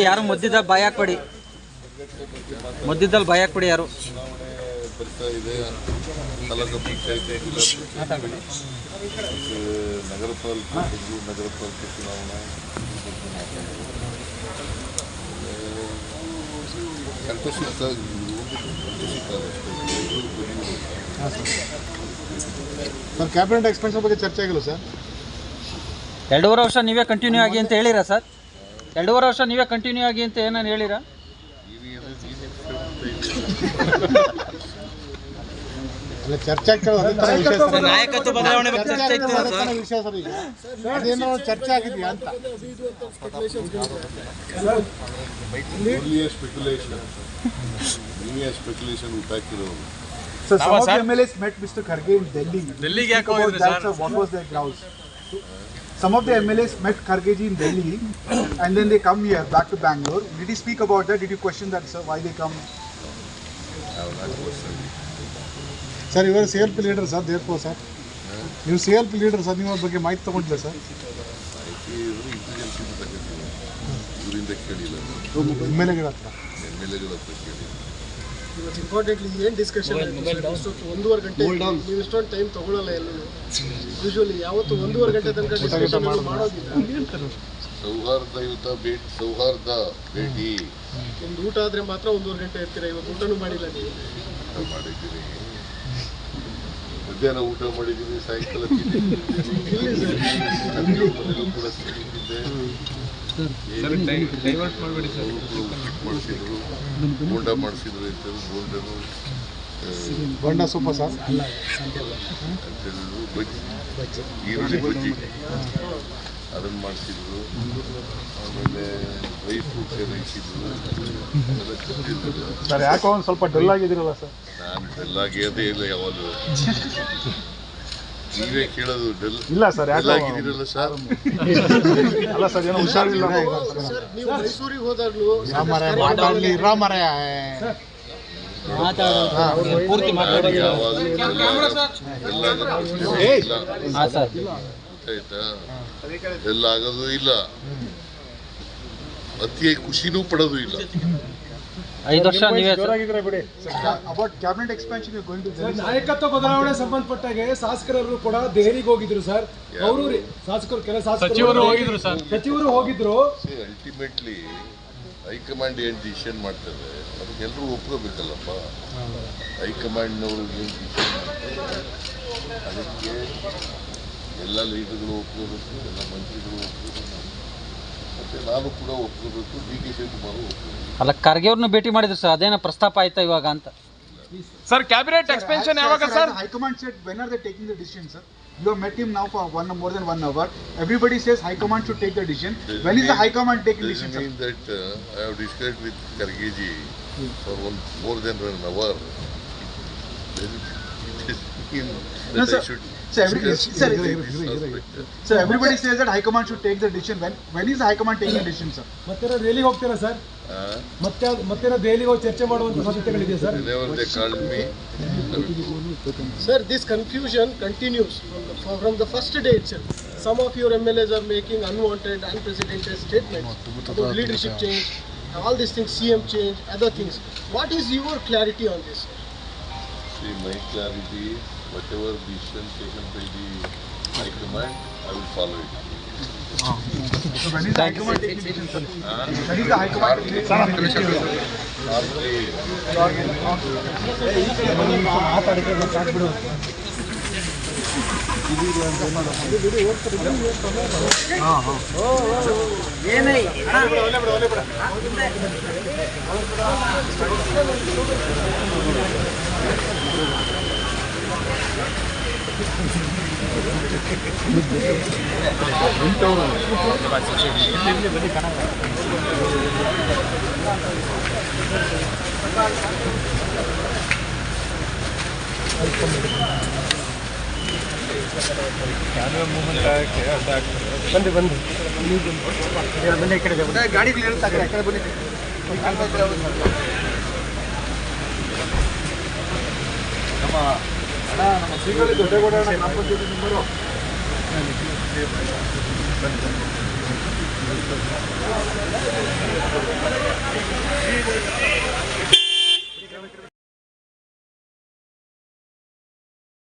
ಯಾರು ಮಧ್ಯದಲ್ಲಿ ಭಯ ಹಾಕ್ಬೇಡಿ, ಮಧ್ಯದಲ್ಲಿ ಭಯ ಹಾಕ್ಬೇಡಿ ಯಾರು. ಬರ್ತಾ ಇದೆ ತಾಲೂಕು ಪಂಚಾಯತಿ ನಗರ ಪಾಲಿಕೆ ಬೆಂಗಳೂರು ನಗರ ಪಾಲಿಕೆ ಚುನಾವಣೆ ಸರ್ ಕ್ಯಾಬಿನೆಟ್ ಎಕ್ಸ್ಪೆನ್ಷನ್ ಬಗ್ಗೆ ಚರ್ಚೆ ಆಗಿಲ್ಲ ಸರ್. 2.5 ವರ್ಷ ನೀವೇ ಕಂಟಿನ್ಯೂ ಆಗಿ ಅಂತ ಹೇಳಿರಾ ಸರ್? 2.5 ವರ್ಷ ನೀವೇ ಕಂಟಿನ್ಯೂ ಆಗಿ ಅಂತ ಏನಾರು ಹೇಳಿರಾ? ಅಲ್ಲ ಚರ್ಚೆ ಆಗ್ತದೆ, ನಾಯಕತ್ವ ಬದಲಾವಣೆ ಬಗ್ಗೆ ಚರ್ಚೆ ಇತ್ತು ಸರ್. ವಿಷಯ ಸರ್. ಈಗ ಅದೇನೋ ಚರ್ಚೆ ಆಗಿದೆಯಾ ಅಂತ. Speculation ಉಂಟಾಕಿರೋದು. So some of the MLAs met Mr. Kharge in Delhi. Delhi ಯಾಕೆ ಹೋಗಿದ್ರು sir? What was their grounds? Some of the MLAs met Kharge ji in Delhi and then they come here back to Bangalore. Did he speak about that? Did you question that, sir? Why they come? Sir, you are a CLP leader, sir. Therefore, sir. You CLP leader, sir. ನೀವು ಬಗ್ಗೆ ಮಾಹಿತಿ ತಗೊಂಡಿಲ್ಲ sir? ಇವರಿಂದ ಕೇಳಿಲ್ಲ, MLAಗಳ ಹತ್ರ. MLAಗಳ ಹತ್ರ ಕೇಳಿಲ್ಲ. Importantly ಏನು ಡಿಸ್ಕಷನ್ ಇಷ್ಟೊತ್ತು 1.5 ಗಂಟೆ ನೀವು ಇಷ್ಟೊಂದು ಟೈಮ್ ತಗೊಳ್ಳಲ್ಲ. ಎಲ್ಲೂ ಯೂಶುವಲಿ ಯಾವತ್ತು 1.5 ಗಂಟೆ ತನಕ ಡಿಸ್ಕಷನ್ ಮಾಡೋದಿಲ್ಲ. ಸೌಹಾರ್ದಯುತ ಭೇಟಿ, ಸೌಹಾರ್ದ ಭೇಟಿ. ಒಂದು ಊಟ ಆದರೆ ಮಾತ್ರ 1.5 ಗಂಟೆ ಇರ್ತೀರಾ. ಇವತ್ತು ಊಟನೂ ಮಾಡಿಲ್ಲ ನೀವು. ಮಾಡಿದ್ದೀರಿ, ಮಧ್ಯಾಹ್ನ ಊಟ ಮಾಡಿದ್ದೀರಿ, ಸಾಯಂಕಾಲ ಕೂಡ ಸಿಕ್ಕಿದ್ದೆ. ಡೈವರ್ಟ್ ಮಾಡಬೇಡಿ ಸರ್. ಮಾಡಿಸಿದ್ರು, ಬೋಂಡ ಮಾಡಿಸಿದ್ರು ಅಂತೇಳಿ ಬೋಂಡ ಸೂಪರ್ ಸರ್ ಅಂತೇಳಿದ್ರು. ಬಜ್ಜಿ, ಈರುಳ್ಳಿ ಬಜ್ಜಿ ಅದನ್ನು ಮಾಡಿಸಿದ್ರು. ಆಮೇಲೆ ಡ್ರೈ ಫ್ರೂಟ್ಸ್ ಏನು ಇಟ್ಟಿದ್ರು. ಸರ್ ಯಾಕೋ ಒಂದು ಸ್ವಲ್ಪ ಡಲ್ ಆಗಿದ್ದೀರಲ್ಲ ಸರ್? ನಾನು ಡಲ್ ಆಗಿರೋದೇ ಇಲ್ಲ ಯಾವಾಗಲೂ. ನೀವೇ ಕೇಳೋದು ಡಲ್ ಇಲ್ಲ ಸರ್, ಡಲ್ ಆಗಿದ್ದೀರಲ್ಲ ಸರ್. ಅಲ್ಲ ಸರ್, ಏನೋ ಹುಷಾರಿಲ್ಲ. ನೀವು ಮೈಸೂರಿಗೆ ಹೋದಾಗಲೂ ಪೂರ್ತಿ ಮಾತಾಡಿ. ಆಯ್ತಾ, ಎಲ್ಲ ಆಗೋದು ಇಲ್ಲ, ಅತಿಯಾಗಿ ಖುಷಿನೂ ಪಡೋದು ಇಲ್ಲ. 5 ವರ್ಷ ನೀವೇ about cabinet expansion you going to Delhi. ನಾಯಕತ್ವ ಬದಲಾವಣೆ ಸಂಬಂಧಪಟ್ಟಾಗೆ ಶಾಸಕರು ಕೂಡ ದೆಹಲಿಗೆ ಹೋಗಿದ್ರು ಸರ್. ಅವರು ಶಾಸಕರು, ಕೆಲ ಸಚಿವರು ಹೋಗಿದ್ರು ಸರ್. ಸಚಿವರು ಹೋಗಿದ್ರು. ಅಲ್ಟಿಮೇಟ್ಲಿ ಹೈಕಮಾಂಡ್ ಏನು ಡಿಸಿಷನ್ ಮಾಡ್ತಾರೆ ಅದಕ್ಕೆಲ್ಲರೂ ಒಪ್ಕೋಬೇಕಲ್ಲಪ್ಪ. ಹೈಕಮಾಂಡ್ನವರು ಏನು ಡಿಸಿಷನ್ ಮಾಡ್ತಾರೆ ಅದಕ್ಕೆ ಎಲ್ಲ ಲೀಡರ್ಗಳು ಒಪ್ಕೋಬೇಕು, ಎಲ್ಲ ಮಂತ್ರಿಗಳು ಒಪ್ಕೋಬೇಕು, ಮತ್ತು ನಾನು ಕೂಡ ಒಪ್ಕೋಬೇಕು, DK ಶಿವಕುಮಾರ್ ಒಪ್ಕೋಬೇಕು. ಅಲ್ಲ, ಖರ್ಗೆ ಅವ್ರನ್ನ ಭೇಟಿ ಮಾಡಿದ್ರು ಸರ್, ಅದೇನೋ ಪ್ರಸ್ತಾಪ ಆಯ್ತಾ ಇವಾಗ ಅಂತ? ಸರ್ ಕ್ಯಾಬಿನೆಟ್ ಎಕ್ಸ್ಪೆನ್ಷನ್ ಯಾವಾಗ sir? High-command said when are they taking the decision, sir? You have met him now for more than 1 hour. Everybody says High-command should take the decision. When is the High-command taking decision, sir? Doesn't mean that I have discussed with Kharge ji for more than 1 hour. Doesn't mean that No, sir. I should. So everybody says that High-command should take the decision. When is the High-command taking the decision, sir? ಮತ್ತೆ ದೆಹಲಿಗೆ ಹೋಗ್ತೀರಾ sir? ಮತ್ತೆ ದೆಹಲಿಗೆ ಹೋಗಿ ಚರ್ಚೆ ಮಾಡುವಂತ ಸಾಧ್ಯತೆಗಳಿದೆ sir? Whenever they called me, Sir, this confusion continues from the first day itself. Some of your MLAs are making unwanted, unprecedented statements about leadership change, all these things, CM change, other things. What is your clarity on this? see my clarity, whatever decision taken by the High Command, I will follow it. So when is the High-command taking the decision, sir? When is the High-command taking the decision? ಬನ್ನಿ ಈ ಕಡೆ ಗಾಡಿಗಳು ಇರುತ್ತೆ, ಆ ಕಡೆ ಬನ್ನಿ. ನಮ್ಮ ಶ್ರೀಗಳು ದೊಡ್ಡಗೌಡ ನಮ್ಮ ಪಂಚಾಯತಿ ನಂಬರು Thank you.